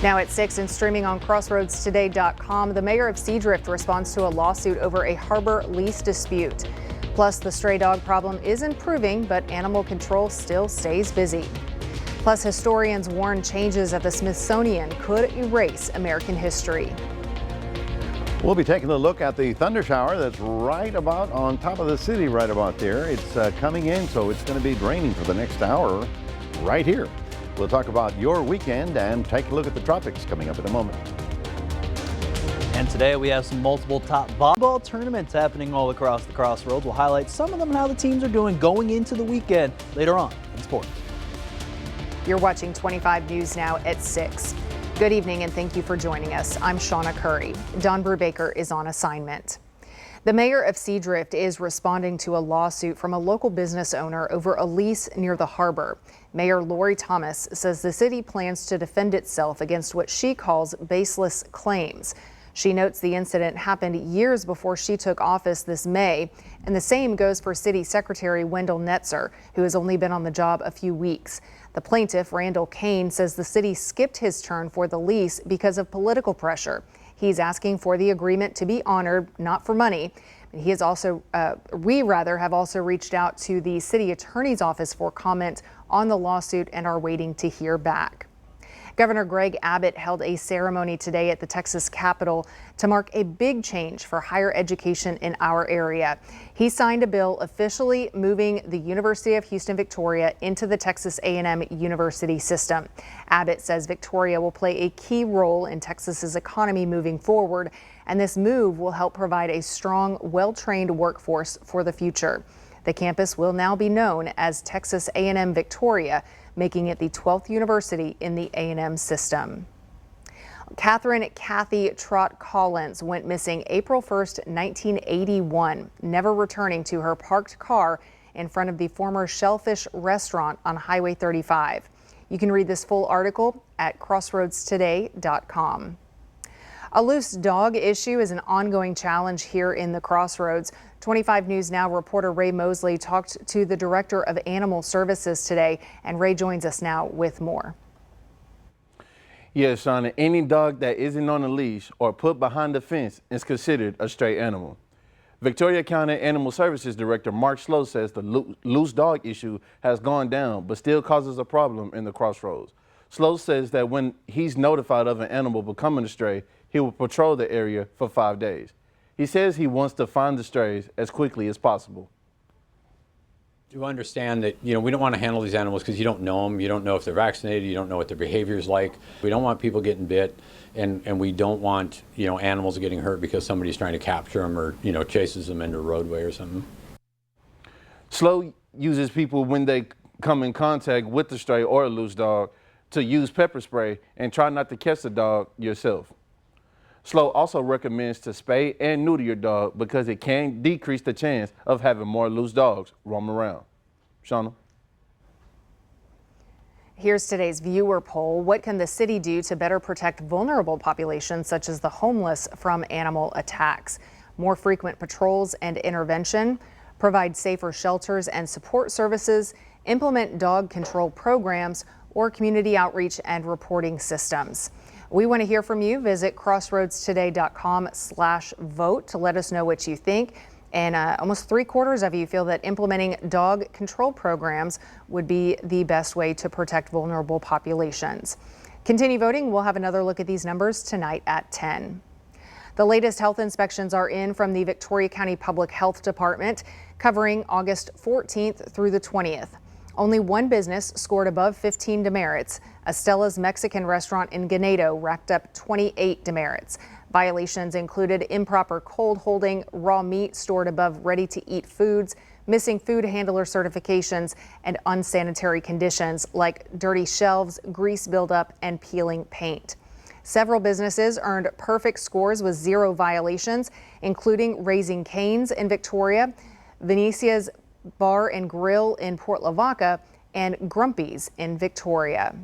Now at 6 and streaming on crossroadstoday.com, the mayor of Seadrift responds to a lawsuit over a harbor lease dispute. Plus, the stray dog problem is improving, but animal control still stays busy. Plus, historians warn changes at the Smithsonian could erase American history. We'll be taking a look at the thunder shower that's right about on top of the city right about there. It's coming in, so it's going to be raining for the next hour right here. We'll talk about your weekend and take a look at the tropics coming up in a moment. And today we have some multiple top volleyball tournaments happening all across the Crossroads. We'll highlight some of them and how the teams are doing going into the weekend later on in sports. You're watching 25 News Now at 6. Good evening and thank you for joining us. I'm Shauna Curry. Don Brubaker is on assignment. The mayor of Seadrift is responding to a lawsuit from a local business owner over a lease near the harbor. Mayor Lori Thomas says the city plans to defend itself against what she calls baseless claims. She notes the incident happened years before she took office this May, and the same goes for City Secretary Wendell Netzer, who has only been on the job a few weeks. The plaintiff, Randall Kane, says the city skipped his turn for the lease because of political pressure. He's asking for the agreement to be honored, not for money. He is also, we have also reached out to the city attorney's office for comment on the lawsuit and are waiting to hear back. Governor Greg Abbott held a ceremony today at the Texas Capitol to mark a big change for higher education in our area. He signed a bill officially moving the University of Houston Victoria into the Texas A&M University system. Abbott says Victoria will play a key role in Texas's economy moving forward, and this move will help provide a strong, well-trained workforce for the future. The campus will now be known as Texas A&M Victoria, making it the 12th university in the A&M system. Catherine Kathy Trott Collins went missing April 1st, 1981, never returning to her parked car in front of the former Shellfish restaurant on Highway 35. You can read this full article at crossroadstoday.com. A loose dog issue is an ongoing challenge here in the Crossroads. 25 News Now reporter Ray Mosley talked to the director of Animal Services today, and Ray joins us now with more. Yes, Shauna, any dog that isn't on a leash or put behind the fence is considered a stray animal. Victoria County Animal Services Director Mark Slow says the loose dog issue has gone down, but still causes a problem in the Crossroads. Slow says that when he's notified of an animal becoming a stray, he will patrol the area for 5 days. He says he wants to find the strays as quickly as possible. You understand that, we don't want to handle these animals because you don't know them. You don't know if they're vaccinated. You don't know what their behavior is like. We don't want people getting bit, and we don't want, animals getting hurt because somebody's trying to capture them or, chases them into a roadway or something. Slow uses people when they come in contact with the stray or a loose dog to use pepper spray and try not to catch the dog yourself. Slow also recommends to spay and neuter your dog because it can decrease the chance of having more loose dogs roam around. Shauna? Here's today's viewer poll. What can the city do to better protect vulnerable populations such as the homeless from animal attacks? More frequent patrols and intervention, provide safer shelters and support services, implement dog control programs, or community outreach and reporting systems. We want to hear from you. Visit crossroadstoday.com/vote to let us know what you think. And almost 3/4 of you feel that implementing dog control programs would be the best way to protect vulnerable populations. Continue voting. We'll have another look at these numbers tonight at 10. The latest health inspections are in from the Victoria County Public Health Department, covering August 14th through the 20th. Only one business scored above 15 demerits. Estella's Mexican restaurant in Ganado racked up 28 demerits. Violations included improper cold holding, raw meat stored above ready-to-eat foods, missing food handler certifications, and unsanitary conditions like dirty shelves, grease buildup, and peeling paint. Several businesses earned perfect scores with 0 violations, including Raising Cane's in Victoria, Venetia's Bar and Grill in Port Lavaca, and Grumpy's in Victoria.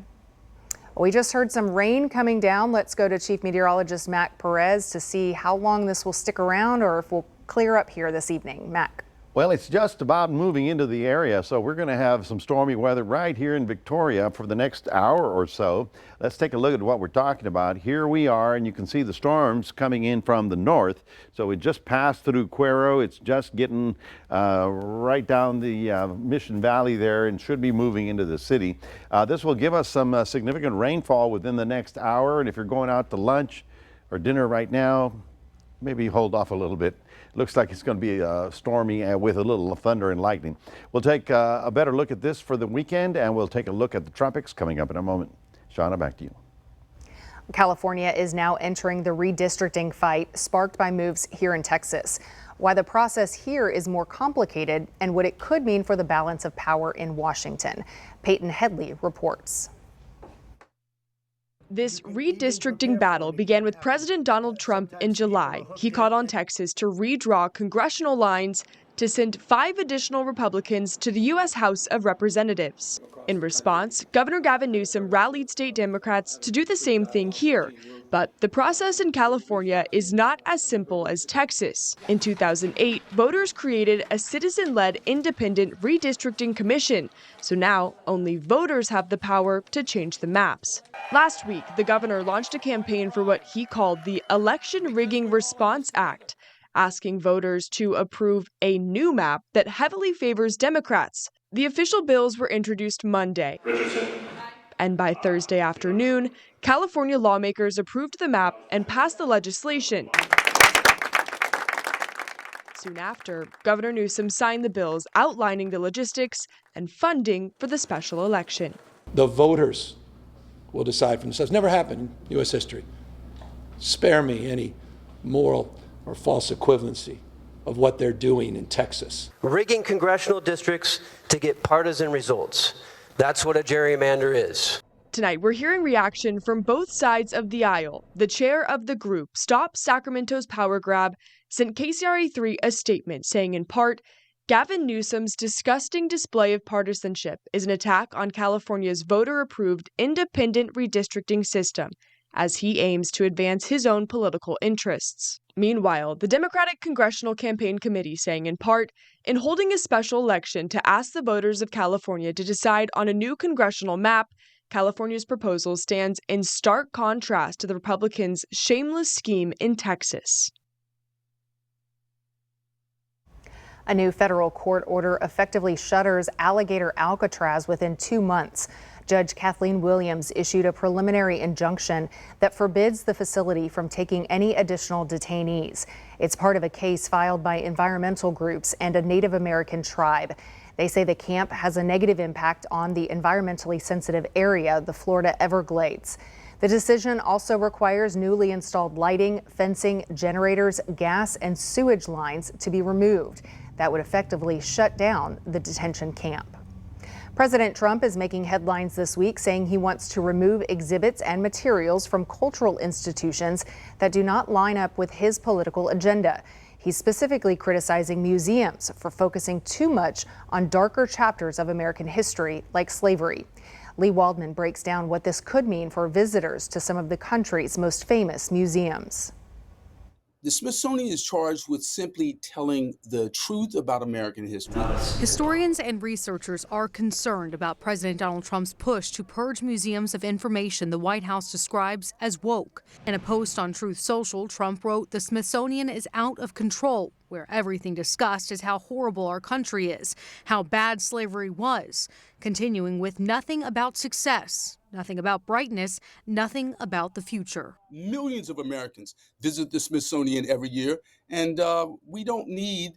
We just heard some rain coming down. Let's go to Chief Meteorologist Mac Perez to see how long this will stick around or if we'll clear up here this evening. Mac. Well, it's just about moving into the area, so we're going to have some stormy weather right here in Victoria for the next hour or so. Let's take a look at what we're talking about. Here we are, and you can see the storms coming in from the north. So it just passed through Cuero. It's just getting right down the Mission Valley there and should be moving into the city. This will give us some significant rainfall within the next hour, and if you're going out to lunch or dinner right now, maybe hold off a little bit. Looks like it's going to be stormy with a little thunder and lightning. We'll take a better look at this for the weekend, and we'll take a look at the tropics coming up in a moment. Shauna, back to you. California is now entering the redistricting fight sparked by moves here in Texas. Why the process here is more complicated and what it could mean for the balance of power in Washington. Peyton Headley reports. This redistricting battle began with President Donald Trump in July. He called on Texas to redraw congressional lines to send 5 additional Republicans to the U.S. House of Representatives. In response, Governor Gavin Newsom rallied state Democrats to do the same thing here. But the process in California is not as simple as Texas. In 2008, voters created a citizen-led independent redistricting commission. So now only voters have the power to change the maps. Last week, the governor launched a campaign for what he called the Election Rigging Response Act, asking voters to approve a new map that heavily favors Democrats. The official bills were introduced Monday. And by Thursday afternoon, California lawmakers approved the map and passed the legislation. Soon after, Governor Newsom signed the bills outlining the logistics and funding for the special election. The voters will decide for themselves. Never happened in U.S. history. Spare me any moral or false equivalency of what they're doing in Texas. Rigging congressional districts to get partisan results. That's what a gerrymander is. Tonight, we're hearing reaction from both sides of the aisle. The chair of the group, Stop Sacramento's Power Grab, sent KCRA3 a statement saying in part, Gavin Newsom's disgusting display of partisanship is an attack on California's voter-approved independent redistricting system, as he aims to advance his own political interests. Meanwhile, the Democratic Congressional Campaign Committee saying in part, in holding a special election to ask the voters of California to decide on a new congressional map, California's proposal stands in stark contrast to the Republicans' shameless scheme in Texas. A new federal court order effectively shutters Alligator Alcatraz within 2 months. Judge Kathleen Williams issued a preliminary injunction that forbids the facility from taking any additional detainees. It's part of a case filed by environmental groups and a Native American tribe. They say the camp has a negative impact on the environmentally sensitive area, the Florida Everglades. The decision also requires newly installed lighting, fencing, generators, gas, and sewage lines to be removed. That would effectively shut down the detention camp. President Trump is making headlines this week saying he wants to remove exhibits and materials from cultural institutions that do not line up with his political agenda. He's specifically criticizing museums for focusing too much on darker chapters of American history, like slavery. Lee Waldman breaks down what this could mean for visitors to some of the country's most famous museums. The Smithsonian is charged with simply telling the truth about American history. Historians and researchers are concerned about President Donald Trump's push to purge museums of information the White House describes as woke. In a post on Truth Social, Trump wrote, "The Smithsonian is out of control, where everything discussed is how horrible our country is, how bad slavery was," continuing with nothing about success, nothing about brightness, nothing about the future. Millions of Americans visit the Smithsonian every year, and we don't need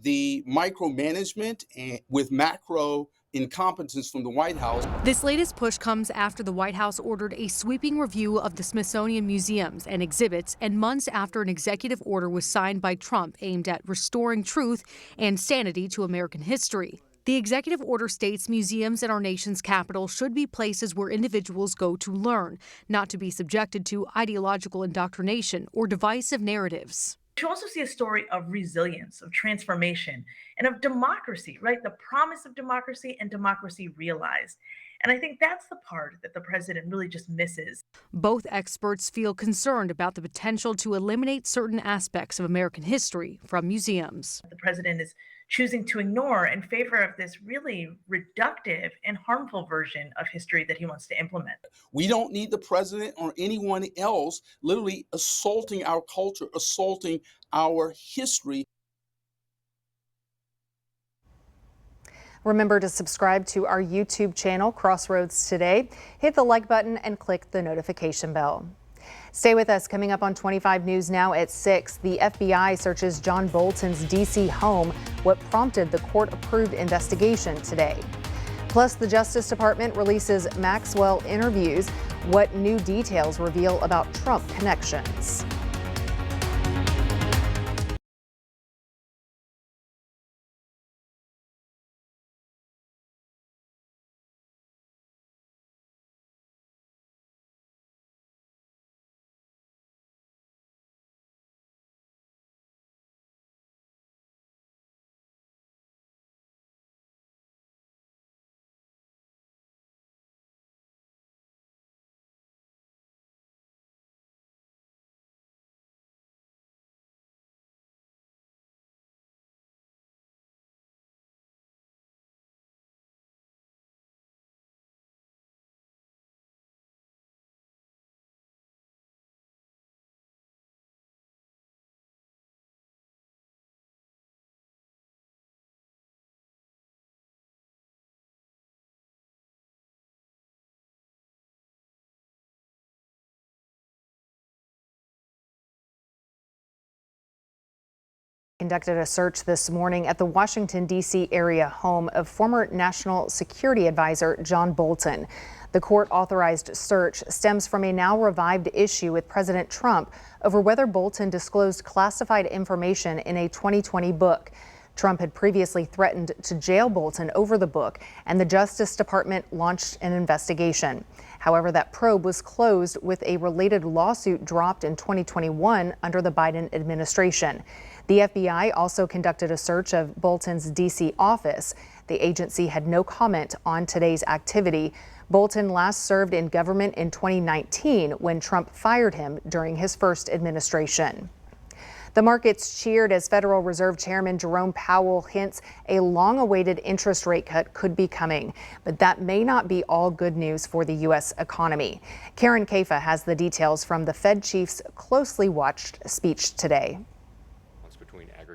the micromanagement with macro incompetence from the White House. This latest push comes after the White House ordered a sweeping review of the Smithsonian museums and exhibits, and months after an executive order was signed by Trump aimed at restoring truth and sanity to American history. The executive order states museums in our nation's capital should be places where individuals go to learn, not to be subjected to ideological indoctrination or divisive narratives. You also see a story of resilience, of transformation, and of democracy, right? The promise of democracy and democracy realized. And I think that's the part that the president really just misses. Both experts feel concerned about the potential to eliminate certain aspects of American history from museums. The president is choosing to ignore in favor of this really reductive and harmful version of history that he wants to implement. We don't need the president or anyone else literally assaulting our culture, assaulting our history. Remember to subscribe to our YouTube channel, Crossroads Today. Hit the like button and click the notification bell. Stay with us. Coming up on 25 News Now at 6, the FBI searches John Bolton's D.C. home, what prompted the court-approved investigation today. Plus, the Justice Department releases Maxwell interviews, what new details reveal about Trump connections. Conducted a search this morning at the Washington, D.C. area home of former National Security Advisor John Bolton. The court-authorized search stems from a now revived issue with President Trump over whether Bolton disclosed classified information in a 2020 book. Trump had previously threatened to jail Bolton over the book, and the Justice Department launched an investigation. However, that probe was closed with a related lawsuit dropped in 2021 under the Biden administration. The FBI also conducted a search of Bolton's D.C. office. The agency had no comment on today's activity. Bolton last served in government in 2019 when Trump fired him during his first administration. The markets cheered as Federal Reserve Chairman Jerome Powell hints a long-awaited interest rate cut could be coming, but that may not be all good news for the U.S. economy. Karen Caifa has the details from the Fed chief's closely watched speech today.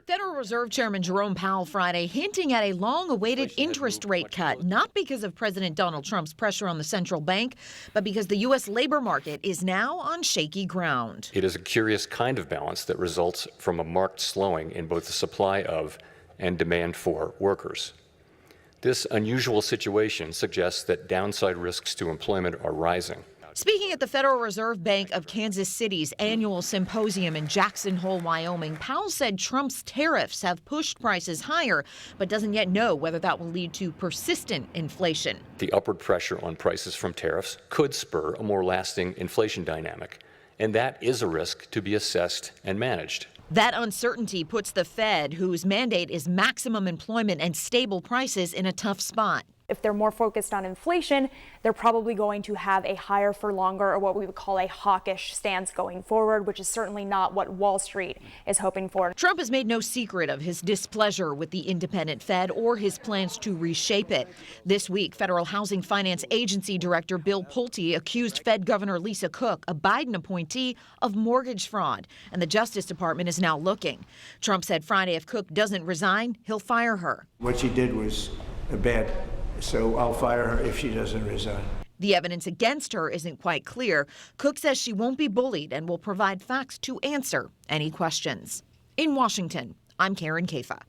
Federal Reserve Chairman Jerome Powell Friday hinting at a long-awaited interest rate cut, not because of President Donald Trump's pressure on the central bank, but because the U.S. labor market is now on shaky ground. It is a curious kind of balance that results from a marked slowing in both the supply of and demand for workers. This unusual situation suggests that downside risks to employment are rising. Speaking at the Federal Reserve Bank of Kansas City's annual symposium in Jackson Hole, Wyoming, Powell said Trump's tariffs have pushed prices higher, but doesn't yet know whether that will lead to persistent inflation. The upward pressure on prices from tariffs could spur a more lasting inflation dynamic, and that is a risk to be assessed and managed. That uncertainty puts the Fed, whose mandate is maximum employment and stable prices, in a tough spot. If they're more focused on inflation, they're probably going to have a higher for longer, or what we would call a hawkish stance going forward, which is certainly not what Wall Street is hoping for. Trump has made no secret of his displeasure with the independent Fed or his plans to reshape it. This week, Federal Housing Finance Agency Director Bill Pulte accused Fed Governor Lisa Cook, a Biden appointee, of mortgage fraud, and the Justice Department is now looking. Trump said Friday if Cook doesn't resign, he'll fire her. What she did was bad. So I'll fire her if she doesn't resign. The evidence against her isn't quite clear. Cook says she won't be bullied and will provide facts to answer any questions. In Washington, I'm Karen Caifa.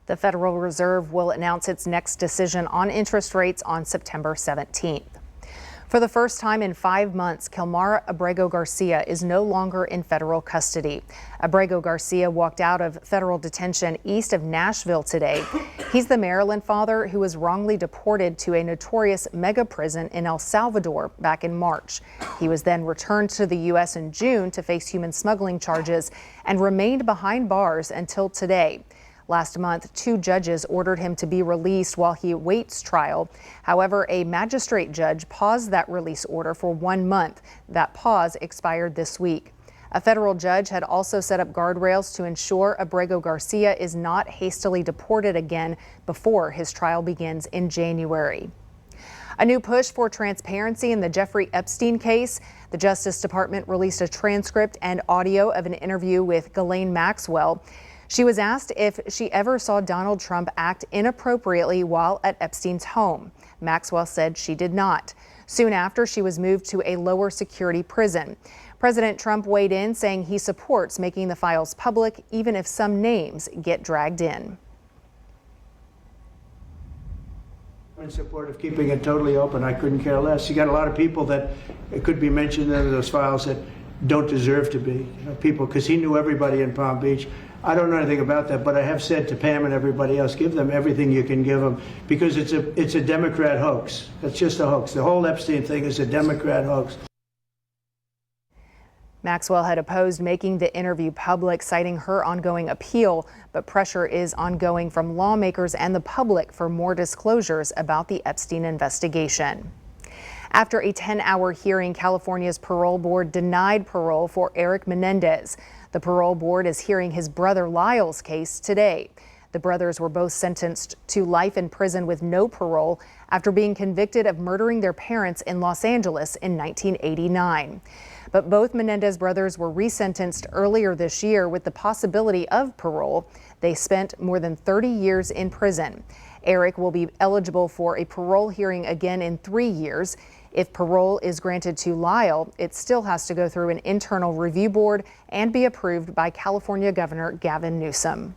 The Federal Reserve will announce its next decision on interest rates on September 17th. For the first time in 5 months, Kilmara Abrego Garcia is no longer in federal custody. Abrego Garcia walked out of federal detention east of Nashville today. He's the Maryland father who was wrongly deported to a notorious mega prison in El Salvador back in March. He was then returned to the U.S. in June to face human smuggling charges and remained behind bars until today. Last month, 2 judges ordered him to be released while he awaits trial. However, a magistrate judge paused that release order for 1 month. That pause expired this week. A federal judge had also set up guardrails to ensure Abrego Garcia is not hastily deported again before his trial begins in January. A new push for transparency in the Jeffrey Epstein case. The Justice Department released a transcript and audio of an interview with Ghislaine Maxwell. She was asked if she ever saw Donald Trump act inappropriately while at Epstein's home. Maxwell said she did not. Soon after, she was moved to a lower security prison. President Trump weighed in, saying he supports making the files public, even if some names get dragged in. I'm in support of keeping it totally open. I couldn't care less. You got a lot of people that it could be mentioned in those files that don't deserve to be. People, because he knew everybody in Palm Beach. I don't know anything about that, but I have said to Pam and everybody else, give them everything you can give them, because it's a Democrat hoax. It's just a hoax. The whole Epstein thing is a Democrat hoax. Maxwell had opposed making the interview public, citing her ongoing appeal, but pressure is ongoing from lawmakers and the public for more disclosures about the Epstein investigation. After a 10-hour hearing, California's parole board denied parole for Eric Menendez. The parole board is hearing his brother Lyle's case today. The brothers were both sentenced to life in prison with no parole after being convicted of murdering their parents in Los Angeles in 1989. But both Menendez brothers were resentenced earlier this year with the possibility of parole. They spent more than 30 years in prison. Eric will be eligible for a parole hearing again in 3 years. If parole is granted to Lyle, it still has to go through an internal review board and be approved by California Governor Gavin Newsom.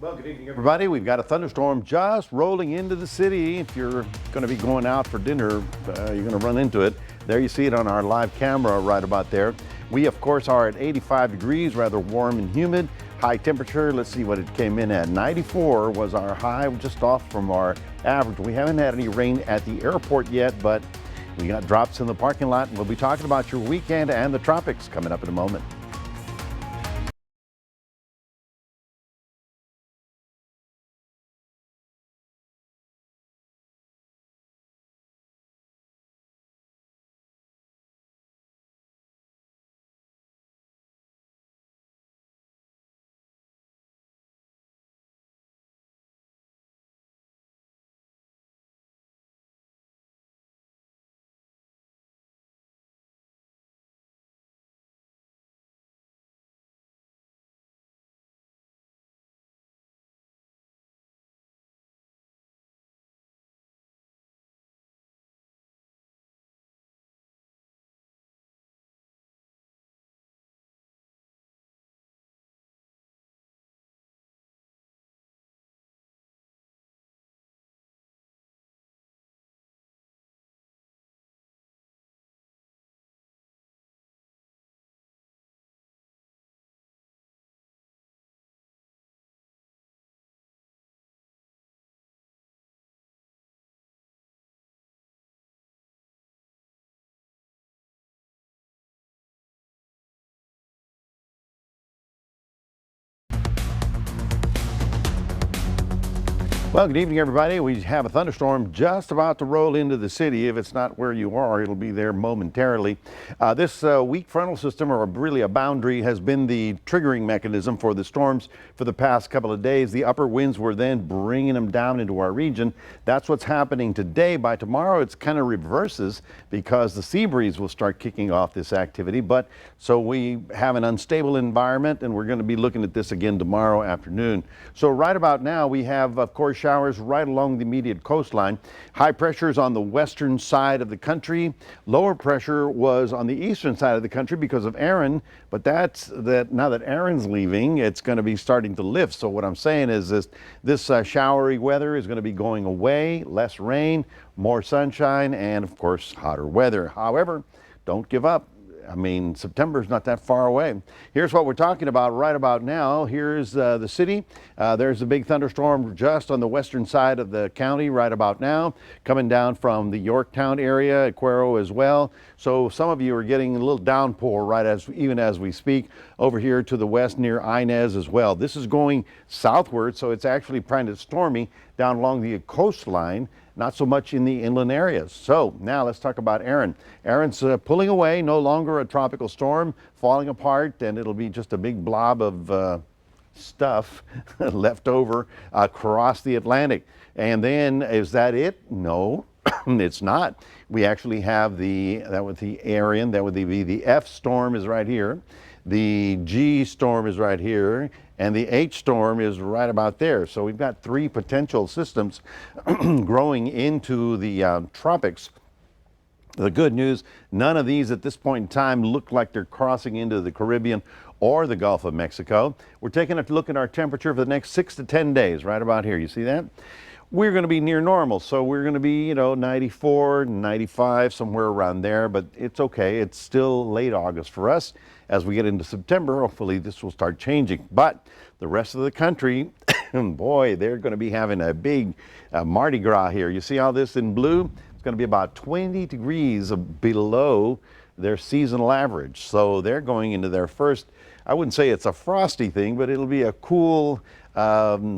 Well, good evening, everybody. We've got a thunderstorm just rolling into the city. If you're going to be going out for dinner, you're going to run into it. There you see it on our live camera right about there. We, of course, are at 85 degrees, rather warm and humid. High temperature, let's see what it came in at. 94 was our high, just off from our average. We haven't had any rain at the airport yet, but we got drops in the parking lot. We'll be talking about your weekend and the tropics coming up in a moment. Well, good evening, everybody. We have a thunderstorm just about to roll into the city. If it's not where you are, it'll be there momentarily. This weak frontal system, or really a boundary, has been the triggering mechanism for the storms for the past couple of days. The upper winds were then bringing them down into our region. That's what's happening today. By tomorrow, it's kind of reverses because the sea breeze will start kicking off this activity. But so we have an unstable environment, and we're going to be looking at this again tomorrow afternoon. So right about now, we have, of course, showers right along the immediate coastline. High pressure is on the western side of the country. Lower pressure was on the eastern side of the country because of Aaron, but now that Aaron's leaving, it's going to be starting to lift. So what I'm saying is this showery weather is going to be going away, less rain, more sunshine, and of course hotter weather. However, don't give up. I mean, September's not that far away. Here's what we're talking about right about now. Here's the city. There's a big thunderstorm just on the western side of the county right about now, coming down from the Yorktown area, Cuero as well. So some of you are getting a little downpour even as we speak over here to the west near Inez as well. This is going southward, so it's actually kind of stormy. down along the coastline, not so much in the inland areas. So now let's talk about Erin. Erin's pulling away, no longer a tropical storm, falling apart, and it'll be just a big blob of stuff left over across the Atlantic. And then, is that it? No, it's not. We actually have that would be Erin, that would be the F storm is right here. The G storm is right here, and the H storm is right about there. So we've got 3 potential systems growing into the tropics. The good news, none of these at this point in time look like they're crossing into the Caribbean or the Gulf of Mexico. We're taking a look at our temperature for the next 6 to 10 days, right about here. You see that? We're going to be near normal, so we're going to be, 94, 95, somewhere around there, but it's okay. It's still late August for us. As we get into September, hopefully this will start changing. But the rest of the country, boy, they're going to be having a big Mardi Gras here. You see all this in blue? It's going to be about 20 degrees below their seasonal average. So they're going into their first, I wouldn't say it's a frosty thing, but it'll be a cool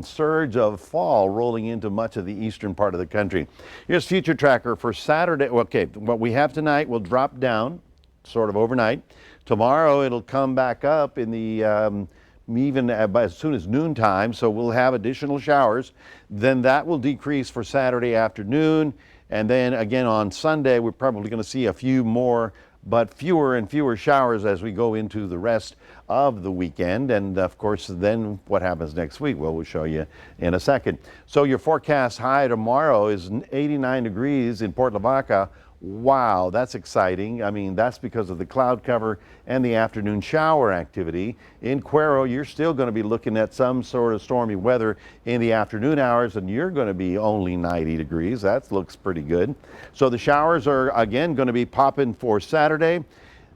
surge of fall rolling into much of the eastern part of the country. Here's Future Tracker for Saturday. Okay, what we have tonight will drop down sort of overnight. Tomorrow it'll come back up in the even as soon as noontime, so we'll have additional showers. Then that will decrease for Saturday afternoon, and then again on Sunday we're probably going to see a few more, but fewer and fewer showers as we go into the rest of the weekend. And of course, then what happens next week? Well, we'll show you in a second. So your forecast high tomorrow is 89 degrees in Port Lavaca. Wow, that's exciting. I mean, that's because of the cloud cover and the afternoon shower activity. In Cuero, you're still going to be looking at some sort of stormy weather in the afternoon hours, and you're going to be only 90 degrees. That looks pretty good. So the showers are again going to be popping for Saturday,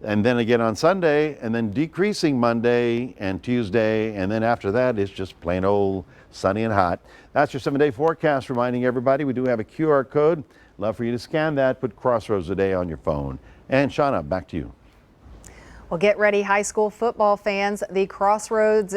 and then again on Sunday, and then decreasing Monday and Tuesday, and then after that it's just plain old sunny and hot. That's your 7-day forecast, reminding everybody we do have a QR code. Love for you to scan that, put Crossroads Today on your phone. And Shauna, back to you. Well, get ready, high school football fans. The Crossroads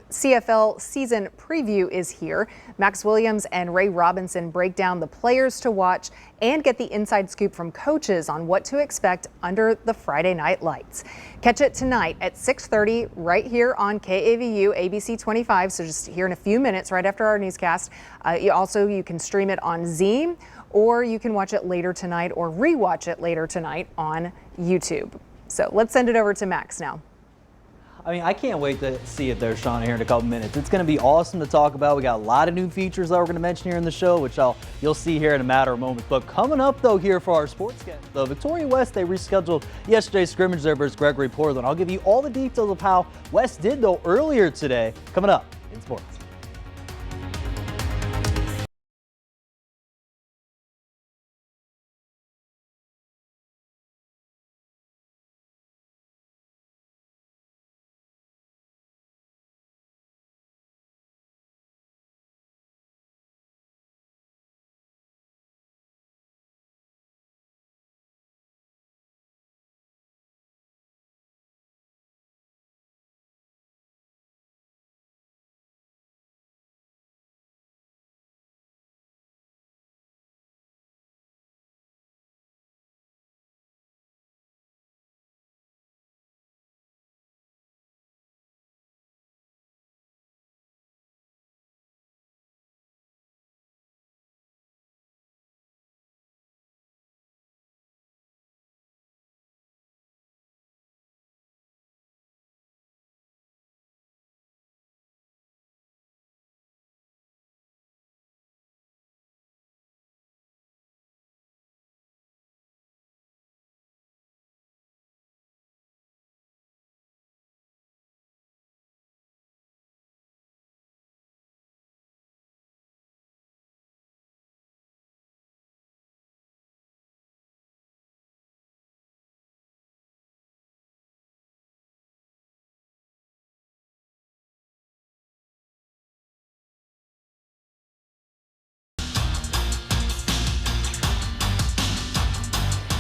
CFL season preview is here. Max Williams and Ray Robinson break down the players to watch and get the inside scoop from coaches on what to expect under the Friday night lights. Catch it tonight at 6:30 right here on KAVU ABC 25. So just here in a few minutes right after our newscast. You can stream it on Zee, or you can watch it later tonight or rewatch it later tonight on YouTube. So let's send it over to Max now. I mean, I can't wait to see it there, Shauna, here in a couple minutes. It's going to be awesome to talk about. We got a lot of new features that we're going to mention here in the show, which you'll see here in a matter of moments. But coming up, though, here for our sports guest, though, Victoria West, they rescheduled yesterday's scrimmage there versus Gregory Portland. I'll give you all the details of how West did, though, earlier today. Coming up in sports.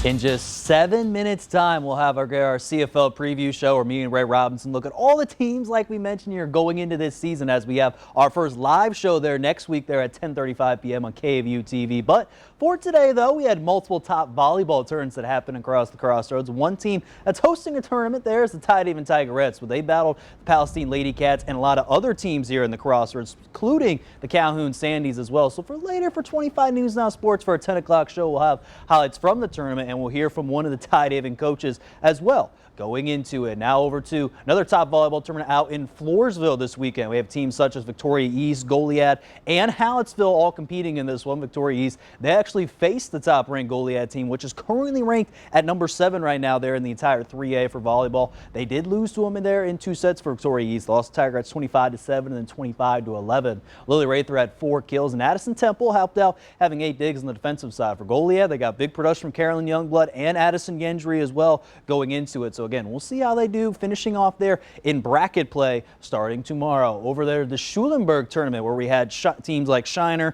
In just 7 minutes time, we'll have our CFL preview show where me and Ray Robinson look at all the teams like we mentioned here going into this season, as we have our first live show there next week there at 10:35 p.m. on KVU TV. But for today, though, we had multiple top volleyball tournaments that happened across the Crossroads. One team that's hosting a tournament there is the Tidehaven Tigerettes, where they battled the Palestine Lady Cats and a lot of other teams here in the Crossroads, including the Calhoun Sandies as well. So for later, for 25 News Now Sports, for our 10 o'clock show, we'll have highlights from the tournament, and we'll hear from one of the Tidehaven coaches as well going into it. Now over to another top volleyball tournament out in Floresville this weekend. We have teams such as Victoria East, Goliad, and Hallettsville all competing in this one. Victoria East, they actually faced the top-ranked Goliad team, which is currently ranked at number 7 right now there in the entire 3A for volleyball. They did lose to them in there in 2 sets for Victoria East. They lost to Tigerettes 25-7 and then 25-11. Lily Rather had 4 kills, and Addison Temple helped out, having 8 digs on the defensive side. For Goliad, they got big production from Carolyn Youngblood and Addison Gendry as well going into it. So again, we'll see how they do finishing off there in bracket play starting tomorrow. Over there, the Schulenburg tournament, where we had teams like Shiner,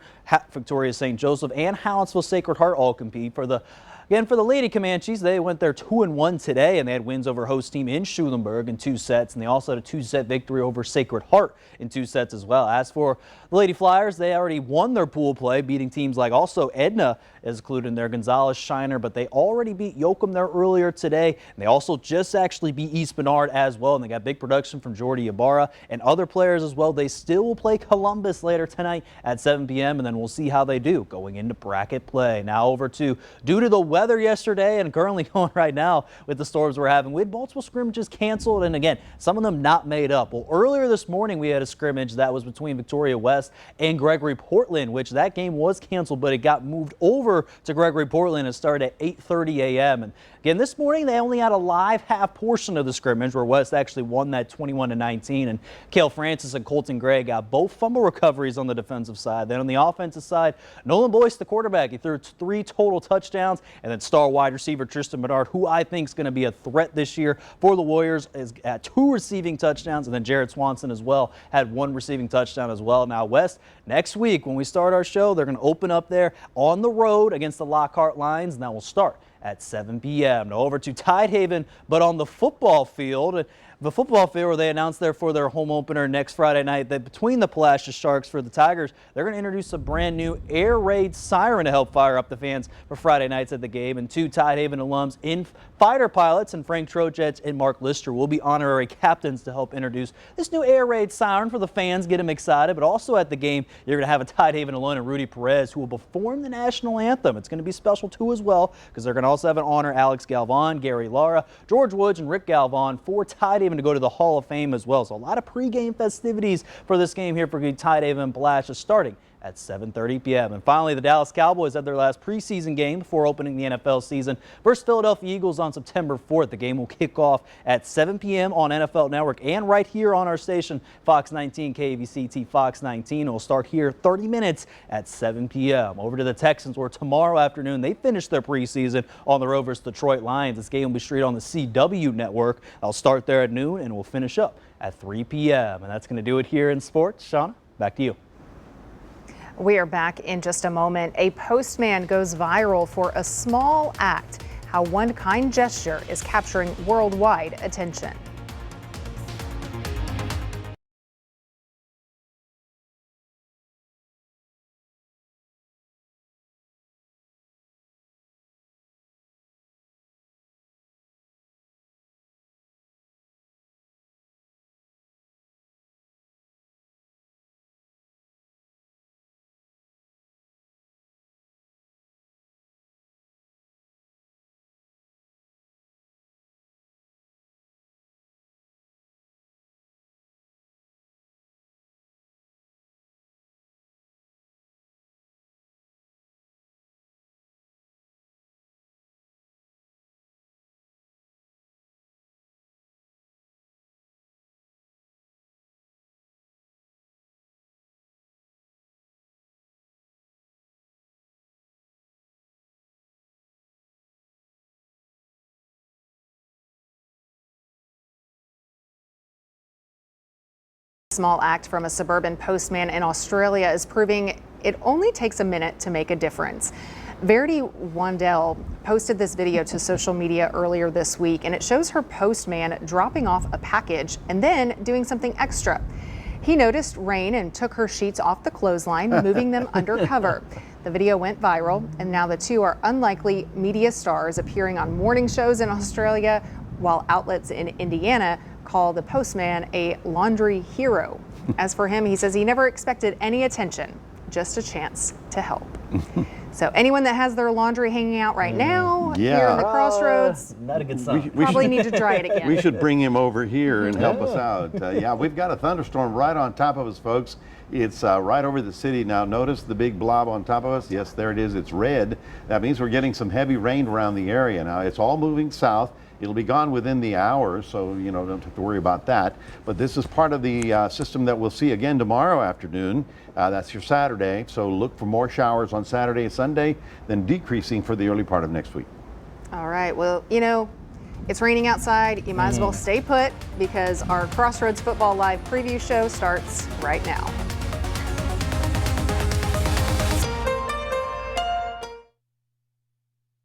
Victoria St. Joseph, and Hallettsville Sacred Heart all compete. For the Lady Comanches, they went there 2-1 today, and they had wins over host team in Schulenburg in 2 sets, and they also had a 2-set victory over Sacred Heart in 2 sets as well. As for the Lady Flyers, they already won their pool play, beating teams like also Edna is included in their Gonzales, Shiner, but they already beat Yoakum there earlier today, and they also just actually beat East Bernard as well, and they got big production from Jordy Ibarra and other players as well. They still will play Columbus later tonight at 7 p.m., and then we'll see how they do going into bracket play. Now over to, due to the weather yesterday and currently going right now with the storms we're having, we had multiple scrimmages canceled, and again, some of them not made up. Well, earlier this morning we had a scrimmage that was between Victoria West and Gregory Portland, which that game was canceled, but it got moved over to Gregory Portland and started at 8:30 a.m. And again, this morning they only had a live half portion of the scrimmage where West actually won that 21-19, and Cale Francis and Colton Gray got both fumble recoveries on the defensive side. Then on the offensive side, Nolan Boyce, the quarterback, he threw 3 total touchdowns, and then star wide receiver Tristan Bernard, who I think is going to be a threat this year for the Warriors, is at 2 receiving touchdowns, and then Jared Swanson as well had 1 receiving touchdown as well. Now West, next week when we start our show, they're going to open up there on the road against the Lockhart Lions, and that will start at 7 p.m. Now over to Tidehaven, but on the football field. The football field where they announced there for their home opener next Friday night that between the Palacios Sharks for the Tigers, they're going to introduce a brand new air raid siren to help fire up the fans for Friday nights at the game. And 2 Tidehaven alums in fighter pilots, and Frank Trojets and Mark Lister will be honorary captains to help introduce this new air raid siren for the fans, get them excited. But also at the game, you're going to have a Tidehaven alum and Rudy Perez who will perform the national anthem. It's going to be special too as well, because they're going to also have an honor Alex Galvan, Gary Lara, George Woods, and Rick Galvan for Tidehaven to go to the Hall of Fame as well. So a lot of pregame festivities for this game here for Tidehaven and Palacios starting at 7:30 p.m. And finally, the Dallas Cowboys had their last preseason game before opening the NFL season versus Philadelphia Eagles on September 4th. The game will kick off at 7 p.m. on NFL Network and right here on our station, Fox 19, KVCT Fox 19. It will start here 30 minutes at 7 p.m. Over to the Texans, where tomorrow afternoon they finish their preseason on the road versus Detroit Lions. This game will be straight on the CW network. I'll start there at noon and we'll finish up at 3 p.m. And that's going to do it here in sports. Shauna, back to you. We are back in just a moment. A postman goes viral for a small act. How one kind gesture is capturing worldwide attention. Small act from a suburban postman in Australia is proving it only takes a minute to make a difference. Verity Wandell posted this video to social media earlier this week, and it shows her postman dropping off a package and then doing something extra. He noticed rain and took her sheets off the clothesline, moving them undercover. The video went viral, and now the two are unlikely media stars appearing on morning shows in Australia, while outlets in Indiana call the postman a laundry hero. As for him, he says he never expected any attention, just a chance to help. So anyone that has their laundry hanging out right now here in the crossroads, not a good sign. probably need to dry it again. We should bring him over here and help us out. Yeah, we've got a thunderstorm right on top of us, folks. It's right over the city now. Notice the big blob on top of us. Yes, there it is. It's red. That means we're getting some heavy rain around the area. Now, it's all moving south. It'll be gone within the hour, so don't have to worry about that. But this is part of the system that we'll see again tomorrow afternoon. That's your Saturday. So look for more showers on Saturday and Sunday, then decreasing for the early part of next week. All right. Well, it's raining outside. You might as well stay put because our Crossroads Football Live preview show starts right now.